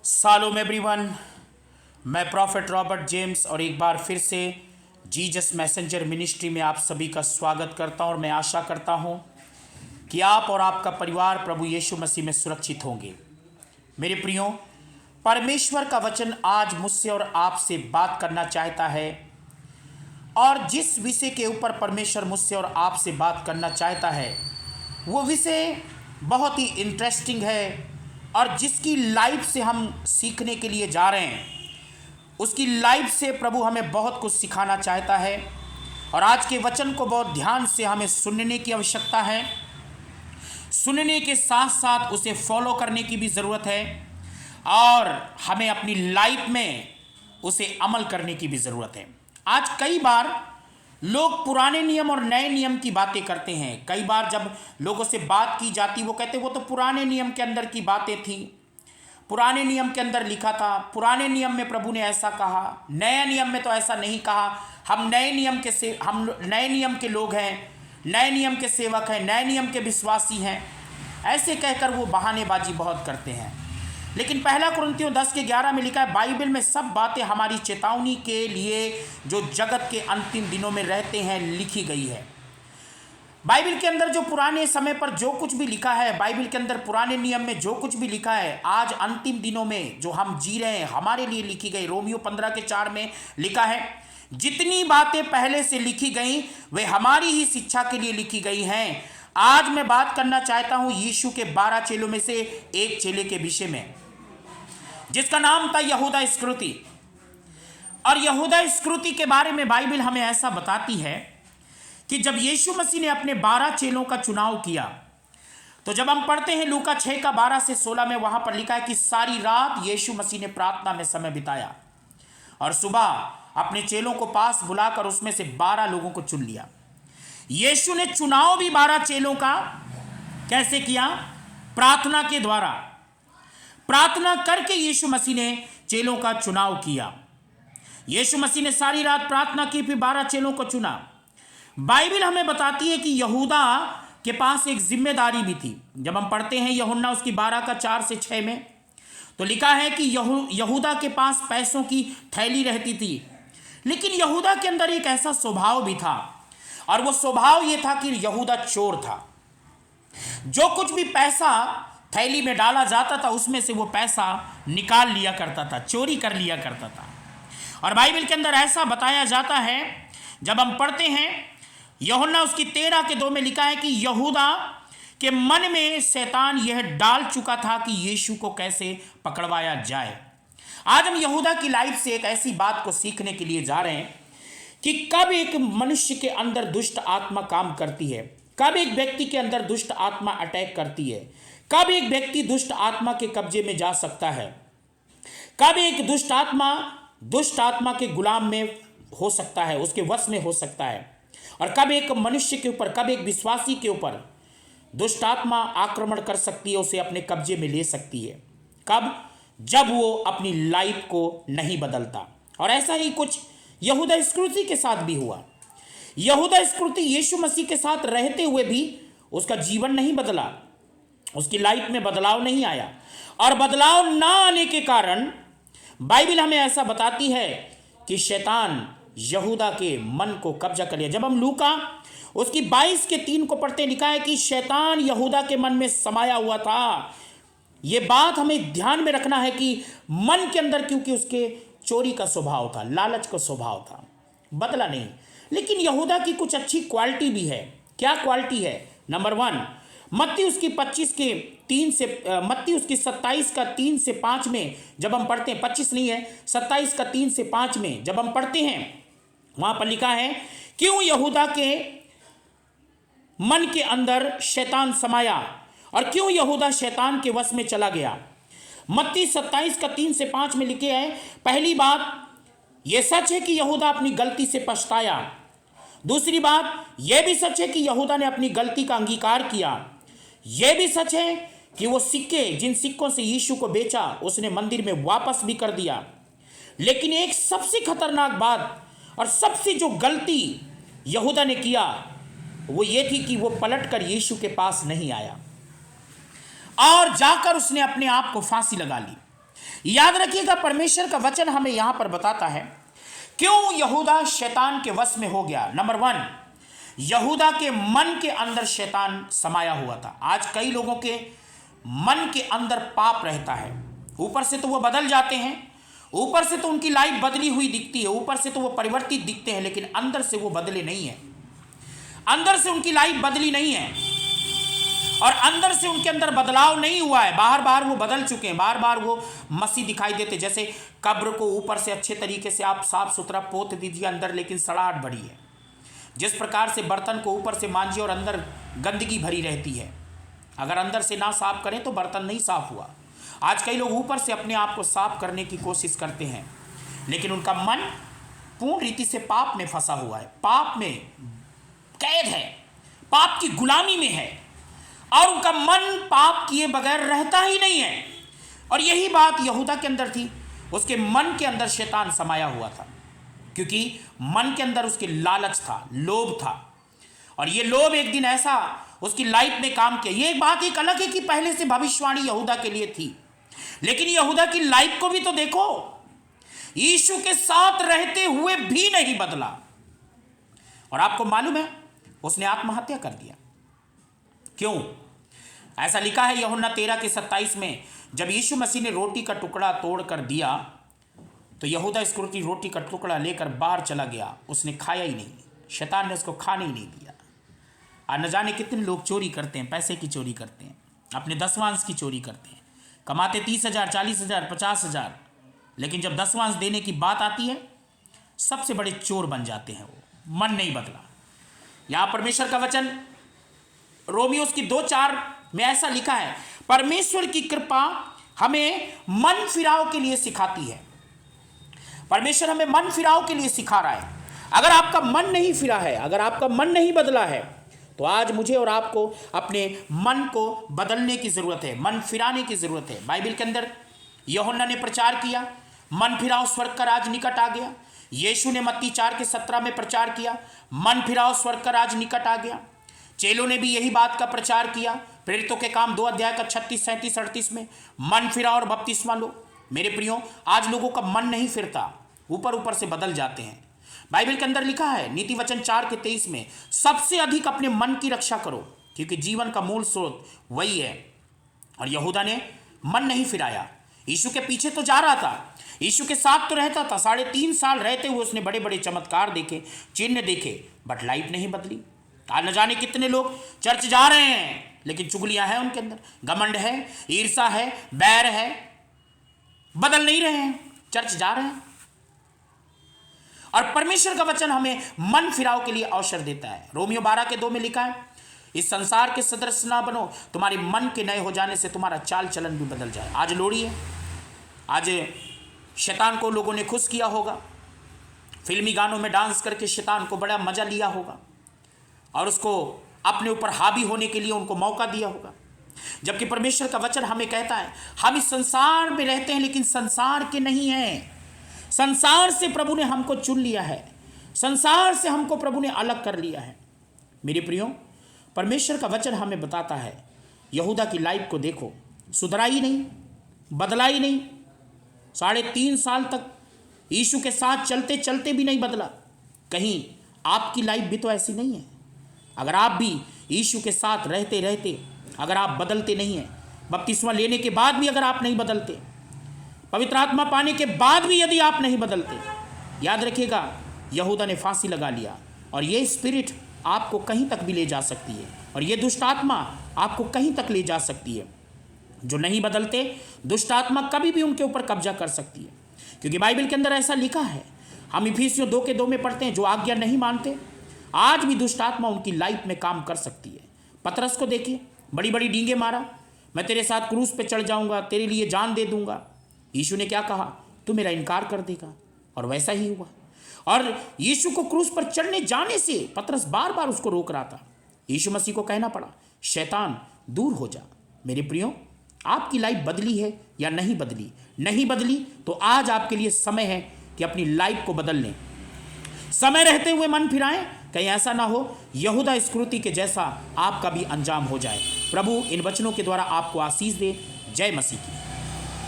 सालोम everyone, मैं profit Robert James और एक बार फिर से जीसस मैसेंजर मिनिस्ट्री में आप सभी का स्वागत करता हूं और मैं आशा करता हूं कि आप और आपका परिवार प्रभु यीशु मसीह में सुरक्षित होंगे। मेरे प्रियो, परमेश्वर का वचन आज मुझसे और आपसे बात करना चाहता है और जिस विषय के ऊपर परमेश्वर मुझसे और आपसे बात करना चाहता है वो विषय बहुत ही इंटरेस्टिंग है और जिसकी लाइफ से हम सीखने के लिए जा रहे हैं, उसकी लाइफ से प्रभु हमें बहुत कुछ सिखाना चाहता है और आज के वचन को बहुत ध्यान से हमें सुनने की आवश्यकता है। सुनने के साथ साथ उसे फॉलो करने की भी ज़रूरत है और हमें अपनी लाइफ में उसे अमल करने की भी ज़रूरत है। आज कई बार लोग पुराने नियम और नए नियम की बातें करते हैं। कई बार जब लोगों से बात की जाती वो कहते वो तो पुराने नियम के अंदर की बातें थी, पुराने नियम के अंदर लिखा था, पुराने नियम में प्रभु ने ऐसा कहा, नए नियम में तो ऐसा नहीं कहा, हम नए नियम के लोग हैं, नए नियम के सेवक हैं, नए नियम के विश्वासी हैं। ऐसे कहकर वो बहानेबाजी बहुत करते हैं। लेकिन पहला कुरिन्थियों 10:11 में लिखा है, बाइबल में सब बातें हमारी चेतावनी के लिए जो जगत के अंतिम दिनों में रहते हैं लिखी गई है। बाइबल के अंदर जो पुराने समय पर जो कुछ भी लिखा है, बाइबल के अंदर पुराने नियम में जो कुछ भी लिखा है, आज अंतिम दिनों में जो हम जी रहे हैं हमारे लिए लिखी गई। रोमियो 15:4 में लिखा है, जितनी बातें पहले से लिखी गई वे हमारी ही शिक्षा के लिए लिखी गई हैं। आज मैं बात करना चाहता हूं यीशु के 12 चेलों में से एक चेले के विषय में, जिसका नाम था यहूदा इस्करियोती। और यहूदा इस्करियोती के बारे में बाइबल हमें ऐसा बताती है कि जब यीशु मसीह ने अपने 12 चेलों का चुनाव किया, तो जब हम पढ़ते हैं लूका 6:12-16 में, वहां पर लिखा है कि सारी रात यीशु मसीह ने प्रार्थना में समय बिताया और सुबह अपने चेलों को पास बुलाकर उसमें से 12 लोगों को चुन लिया। यीशु ने चुनाव भी 12 चेलों का कैसे किया? प्रार्थना के द्वारा। प्रार्थना करके यीशु मसीह ने चेलों का चुनाव किया। यीशु मसीह ने सारी रात प्रार्थना की, फिर 12 चेलों को चुना। बाइबल हमें बताती है कि यहूदा के पास एक जिम्मेदारी भी थी। जब हम पढ़ते हैं यूहन्ना उसकी 12:4-6 में, तो लिखा है कि यहूदा के पास पैसों की थैली रहती थी, लेकिन यहूदा के अंदर एक ऐसा स्वभाव भी था और वो स्वभाव ये था कि यहूदा चोर था। जो कुछ भी पैसा थैली में डाला जाता था उसमें से वो पैसा निकाल लिया करता था, चोरी कर लिया करता था। और बाइबल के अंदर ऐसा बताया जाता है, जब हम पढ़ते हैं यूहन्ना उसकी 13:2 में लिखा है कि यहूदा के मन में शैतान यह डाल चुका था कि यीशु को कैसे पकड़वाया जाए। आज हम यहूदा की लाइफ से एक ऐसी बात को सीखने के लिए जा रहे हैं कि कब एक मनुष्य के अंदर दुष्ट आत्मा काम करती है, कब एक व्यक्ति के अंदर दुष्ट आत्मा अटैक करती है, कब एक व्यक्ति दुष्ट आत्मा के कब्जे में जा सकता है, कब एक दुष्ट आत्मा के गुलाम में हो सकता है, उसके वश में हो सकता है, और कब एक मनुष्य के ऊपर, कब एक विश्वासी के ऊपर दुष्ट आत्मा आक्रमण कर सकती है, उसे अपने कब्जे में ले सकती है। कब? जब वो अपनी लाइफ को नहीं बदलता। और ऐसा ही कुछ यहूदा इस्करियोती के साथ भी हुआ। यहूदा इस्करियोती यीशु मसीह के साथ रहते हुए भी उसका जीवन नहीं बदला, उसकी लाइफ में बदलाव नहीं आया, और बदलाव ना आने के कारण बाइबल हमें ऐसा बताती है कि शैतान यहूदा के मन को कब्जा कर लिया। जब हम लूका उसकी 22:3 को पढ़ते, लिखा है कि शैतान यहूदा के मन में समाया हुआ था। यह बात हमें ध्यान में रखना है कि मन के अंदर, क्योंकि उसके चोरी का स्वभाव था, लालच का स्वभाव था, बदला नहीं। लेकिन यहूदा की कुछ अच्छी क्वालिटी भी है। क्या क्वालिटी है? नंबर 1, मत्ती उसकी 27:3-5 में जब हम पढ़ते हैं, 25 नहीं है, 27:3-5 में जब हम पढ़ते हैं, वहां पर लिखा है, क्यों यहूदा के मन के अंदर शैतान समाया और क्यों यहूदा शैतान के वश में चला गया। मत्ती 27:3-5 में लिखे है, पहली बात यह सच है कि यहूदा अपनी गलती से पछताया। दूसरी बात यह भी सच है कि यहूदा ने अपनी गलती का अंगीकार किया। यह भी सच है कि वो जिन सिक्कों से यीशु को बेचा उसने मंदिर में वापस भी कर दिया। लेकिन एक सबसे खतरनाक बात और सबसे जो गलती यहूदा ने किया वो ये थी कि वो पलटकर यीशु के पास नहीं आया और जाकर उसने अपने आप को फांसी लगा ली। याद रखिएगा, परमेश्वर का वचन हमें यहां पर बताता है क्यों यहूदा शैतान के वश में हो गया। नंबर 1, यहूदा के मन के अंदर शैतान समाया हुआ था। आज कई लोगों के मन के अंदर पाप रहता है। ऊपर से तो वो बदल जाते हैं, ऊपर से तो उनकी लाइफ बदली हुई दिखती है, ऊपर से तो वो परिवर्तित दिखते हैं, लेकिन अंदर से वो बदले नहीं है। अंदर से उनकी लाइफ बदली नहीं है और अंदर से उनके अंदर बदलाव नहीं हुआ है। बाहर बाहर वो बदल चुके हैं, बार बार वो मसीह दिखाई देते। जैसे कब्र को ऊपर से अच्छे तरीके से आप साफ सुथरा पोत दीजिए अंदर, लेकिन सड़ाहट भरी है। जिस प्रकार से बर्तन को ऊपर से मांजिए और अंदर गंदगी भरी रहती है, अगर अंदर से ना साफ करें तो बर्तन नहीं साफ हुआ। आज कई लोग ऊपर से अपने आप को साफ करने की कोशिश करते हैं, लेकिन उनका मन पूर्ण रीति से पाप में फंसा हुआ है, पाप में कैद है, पाप की गुलामी में है और उनका मन पाप किए बगैर रहता ही नहीं है। और यही बात यहूदा के अंदर थी। उसके मन के अंदर शैतान समाया हुआ था, क्योंकि मन के अंदर उसके लालच था, लोभ था। और ये लोभ एक दिन ऐसा उसकी लाइफ में काम किया। ये एक बात एक अलग है कि पहले से भविष्यवाणी यहूदा के लिए थी, लेकिन यहूदा की लाइफ को भी तो देखो। यीशु के साथ रहते हुए भी नहीं बदला। और आपको मालूम है, उसने आत्महत्या कर दिया। क्यों? ऐसा लिखा है यूहन्ना 13:27 में, जब यीशु मसीह ने रोटी का टुकड़ा तोड़ कर दिया तो यहूदा इस्करियोती रोटी का टुकड़ा लेकर बाहर चला गया। उसने खाया ही नहीं, शैतान ने उसको खाने ही नहीं दिया। और न जाने कितने लोग चोरी करते हैं, पैसे की चोरी करते हैं, अपने दसवांश की चोरी करते हैं, कमाते 30,000, 40,000, 50,000, लेकिन जब दसवांश देने की बात आती है सबसे बड़े चोर बन जाते हैं। वो मन नहीं बदला। यहां परमेश्वर का वचन रोमियोस की 2:4 में ऐसा लिखा है, परमेश्वर की कृपा हमें मन फिराव के लिए सिखाती है। परमेश्वर हमें मन फिराव के लिए सिखा रहा है। अगर आपका मन नहीं फिरा है, अगर आपका मन नहीं बदला है, तो आज मुझे और आपको अपने मन को बदलने की जरूरत है, मन फिराने की जरूरत है। बाइबल के अंदर यूहन्ना ने प्रचार किया, मन फिराओ स्वर्ग का राज निकट आ गया। यीशु ने मत्ती 4:17 में प्रचार किया, मन फिराओ स्वर्ग का राज निकट आ गया। चेलों ने भी यही बात का प्रचार किया, प्रेरितों के काम 2 अध्याय का 36, 37, 38 में, मन फिराओ और बपतिस्मा लो। मेरे प्रियो, आज लोगों का मन नहीं फिरता, ऊपर ऊपर से बदल जाते हैं। बाइबल के अंदर लिखा है नीति वचन 4:23 में, सबसे अधिक अपने मन की रक्षा करो, क्योंकि जीवन का मूल स्रोत वही है। और यहूदा ने मन नहीं फिराया। यीशु के पीछे तो जा रहा था, यीशु के साथ तो रहता था, 3.5 साल रहते हुए उसने बड़े बड़े चमत्कार देखे, चिन्ह देखे, बट लाइफ नहीं बदली। आज न जाने कितने लोग चर्च जा रहे हैं, लेकिन चुगलियां हैं उनके अंदर, घमंड है, ईर्षा है, बैर है, बदल नहीं रहे हैं, चर्च जा रहे हैं। और परमेश्वर का वचन हमें मन फिराव के लिए अवसर देता है। रोमियो 12:2 में लिखा है, इस संसार के सदृश ना बनो, तुम्हारे मन के नए हो जाने से तुम्हारा चाल चलन भी बदल जाए। आज लोहड़ी है, आज शैतान को लोगों ने खुश किया होगा, फिल्मी गानों में डांस करके शैतान को बड़ा मजा लिया होगा और उसको अपने ऊपर हावी होने के लिए उनको मौका दिया होगा। जबकि परमेश्वर का वचन हमें कहता है, हम इस संसार में रहते हैं लेकिन संसार के नहीं हैं। संसार से प्रभु ने हमको चुन लिया है, संसार से हमको प्रभु ने अलग कर लिया है। मेरे प्रियो, परमेश्वर का वचन हमें बताता है, यहूदा की लाइफ को देखो, सुधरा ही नहीं, बदला ही नहीं। 3.5 साल तक यीशु के साथ चलते चलते भी नहीं बदला। कहीं आपकी लाइफ भी तो ऐसी नहीं है? अगर आप भी यीशु के साथ रहते रहते अगर आप बदलते नहीं हैं, बपतिस्मा लेने के बाद भी अगर आप नहीं बदलते, पवित्र आत्मा पाने के बाद भी यदि आप नहीं बदलते, याद रखिएगा यहूदा ने फांसी लगा लिया। और ये स्पिरिट आपको कहीं तक भी ले जा सकती है, और ये दुष्ट आत्मा आपको कहीं तक ले जा सकती है। जो नहीं बदलते, दुष्ट आत्मा कभी भी उनके ऊपर कब्जा कर सकती है, क्योंकि बाइबल के अंदर ऐसा लिखा है। हम इफिसियों 2:2 में पढ़ते हैं, जो आज्ञा नहीं मानते, आज भी दुष्ट आत्मा उनकी लाइफ में काम कर सकती है। पतरस को देखिए, बड़ी बड़ी डींगे मारा, मैं तेरे साथ क्रूस पे चढ़ जाऊंगा, तेरे लिए जान दे दूंगा। यीशु ने क्या कहा? तू मेरा इनकार कर देगा, और वैसा ही हुआ। और यीशु को क्रूस पर चढ़ने जाने से पतरस बार बार उसको रोक रहा था। यीशु मसीह को कहना पड़ा, शैतान दूर हो जा। मेरे प्रियो, आपकी लाइफ बदली है या नहीं बदली? नहीं बदली तो आज आपके लिए समय है कि अपनी लाइफ को बदल लें। समय रहते हुए मन फिराएं, कहीं ऐसा ना हो यहूदा इस्करियोती के जैसा आपका भी अंजाम हो जाए। प्रभु इन वचनों के द्वारा आपको आशीष दे। जय मसीह की।